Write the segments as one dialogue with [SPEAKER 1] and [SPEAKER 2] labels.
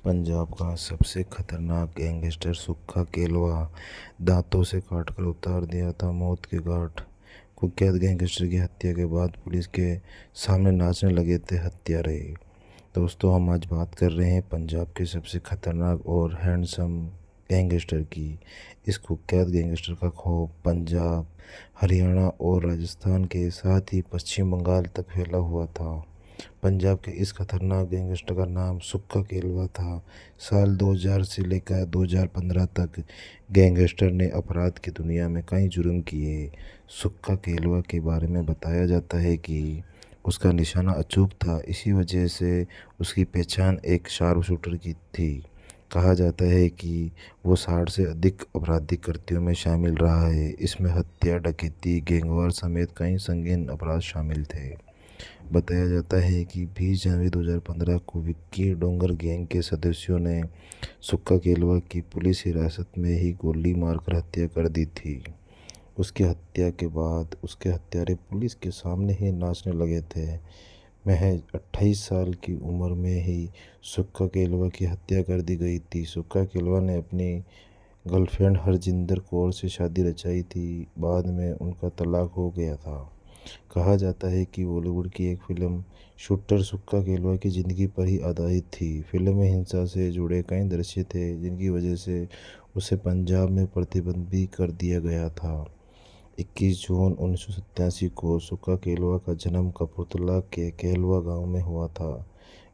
[SPEAKER 1] पंजाब का सबसे खतरनाक गैंगस्टर सुक्खा केलवा दांतों से काटकर उतार दिया था मौत के घाट। कुख्यात गैंगस्टर की हत्या के बाद पुलिस के सामने नाचने लगे थे हत्यारे। दोस्तों, हम आज बात कर रहे हैं पंजाब के सबसे खतरनाक और हैंडसम गैंगस्टर की। इस कुख्यात गैंगस्टर का खौफ पंजाब, हरियाणा और राजस्थान के साथ ही पश्चिम बंगाल तक फैला हुआ था। पंजाब के इस खतरनाक गैंगस्टर का नाम सुक्खा केलवा था। साल 2000 से लेकर 2015 तक गैंगस्टर ने अपराध की दुनिया में कई जुर्म किए। सुक्खा केलवा के बारे में बताया जाता है कि उसका निशाना अचूक था, इसी वजह से उसकी पहचान एक शार्प शूटर की थी। कहा जाता है कि वो 60 से अधिक आपराधिक कृत्यों में शामिल रहा है। इसमें हत्या, डकैती, गैंगवार समेत कई संगीन अपराध शामिल थे। बताया जाता है कि 20 जनवरी 2015 को विक्की डोंगर गैंग के सदस्यों ने सुक्खा केलवा की पुलिस हिरासत में ही गोली मारकर हत्या कर दी थी। उसकी हत्या के बाद उसके हत्यारे पुलिस के सामने ही नाचने लगे थे। महज 28 साल की उम्र में ही सुक्खा केलवा की हत्या कर दी गई थी। सुक्खा केलवा ने अपनी गर्लफ्रेंड हरजिंदर कौर से शादी रचाई थी। बाद में उनका तलाक हो गया था। कहा जाता है कि बॉलीवुड की एक फिल्म शूटर सुक्खा केलवा की ज़िंदगी पर ही आधारित थी। फिल्म में हिंसा से जुड़े कई दृश्य थे, जिनकी वजह से उसे पंजाब में प्रतिबंध भी कर दिया गया था। 21 जून 1987 को सुक्खा केलवा का जन्म कपूरथला के केलवा गांव में हुआ था।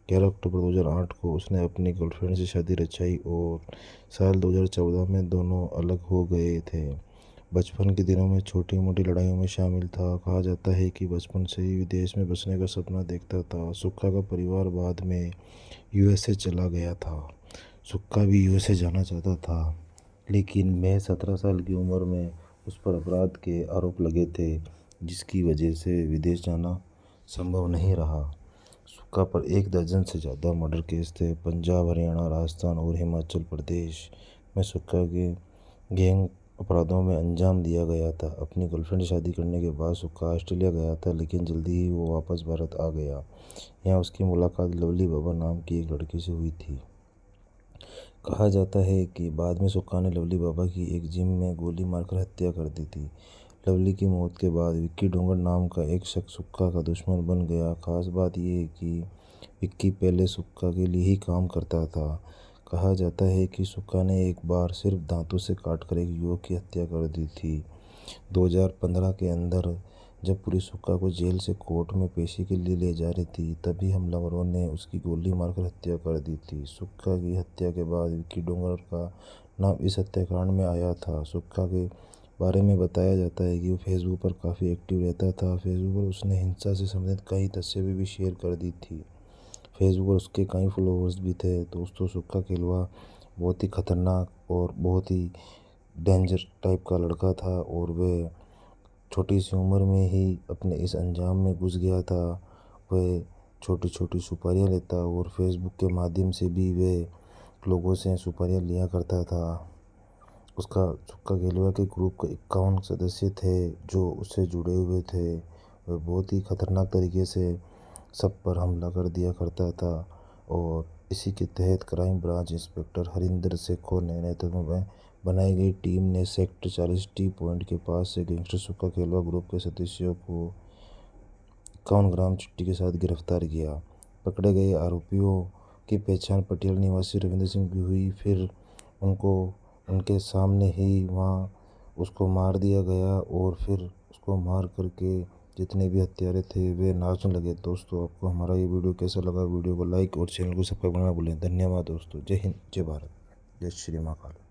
[SPEAKER 1] 11 अक्टूबर 2008 को उसने अपनी गर्लफ्रेंड से शादी रचाई और साल 2014 में दोनों अलग हो गए थे। बचपन के दिनों में छोटी मोटी लड़ाइयों में शामिल था। कहा जाता है कि बचपन से ही विदेश में बसने का सपना देखता था। सुक्खा का परिवार बाद में यूएसए चला गया था। सुक्खा भी यूएसए जाना चाहता था, लेकिन मैं 17 साल की उम्र में उस पर अपराध के आरोप लगे थे, जिसकी वजह से विदेश जाना संभव नहीं रहा। सुक्खा पर 1 दर्जन से ज़्यादा मर्डर केस थे। पंजाब, हरियाणा, राजस्थान और हिमाचल प्रदेश में सुक्खा के गैंग अपराधों में अंजाम दिया गया था। अपनी गर्लफ्रेंड से शादी करने के बाद सुक्खा ऑस्ट्रेलिया गया था, लेकिन जल्दी ही वो वापस भारत आ गया। यहाँ उसकी मुलाकात लवली बाबा नाम की एक लड़की से हुई थी। कहा जाता है कि बाद में सुक्खा ने लवली बाबा की एक जिम में गोली मारकर हत्या कर दी थी। लवली की मौत के बाद विक्की डोंगर नाम का एक शख्स सुक्खा का दुश्मन बन गया। खास बात यह है कि विक्की पहले सुक्खा के लिए ही काम करता था। कहा जाता है कि सुक्खा ने एक बार सिर्फ दांतों से काटकर एक युवक की हत्या कर दी थी। 2015 के अंदर जब पुलिस सुक्खा को जेल से कोर्ट में पेशी के लिए ले जा रही थी, तभी हमलावरों ने उसकी गोली मारकर हत्या कर दी थी। सुक्खा की हत्या के बाद विक्की डोंगर का नाम इस हत्याकांड में आया था। सुक्खा के बारे में बताया जाता है कि वो फेसबुक पर काफ़ी एक्टिव रहता था। फेसबुक पर उसने हिंसा से संबंधित कई तस्वीरें भी शेयर कर दी थी। फेसबुक पर उसके कई फॉलोअर्स भी थे। दोस्तों, सुक्खा केलवा बहुत ही खतरनाक और बहुत ही डेंजर टाइप का लड़का था और वह छोटी सी उम्र में ही अपने इस अंजाम में घुस गया था। वह छोटी छोटी सुपारियाँ लेता और फेसबुक के माध्यम से भी वह लोगों से सुपारियाँ लिया करता था। उसका सुक्खा केलवा के ग्रुप के 51 सदस्य थे जो उससे जुड़े हुए थे। वह बहुत ही खतरनाक तरीके से सब पर हमला कर दिया करता था और इसी के तहत crime branch inspector Harinder Shekhar ने नेतृत्व में बनाई गई टीम ने सेक्टर 40 टी पॉइंट के पास से गैंगस्टर सुक्खा केलवा ग्रुप के सदस्यों को 51 ग्राम चिट्ठी के साथ गिरफ्तार किया। पकड़े गए आरोपियों की पहचान पटियाला निवासी रविंद्र सिंह की हुई। फिर उनको उनके सामने ही वहाँ उसको मार दिया गया और फिर उसको मार करके जितने भी हत्यारे थे वे नाचने लगे। दोस्तों, आपको हमारा ये वीडियो कैसा लगा? वीडियो को लाइक और चैनल को सब्सक्राइब करना ना भूलें। धन्यवाद दोस्तों। जय हिंद, जय भारत, जय श्री महाकाल।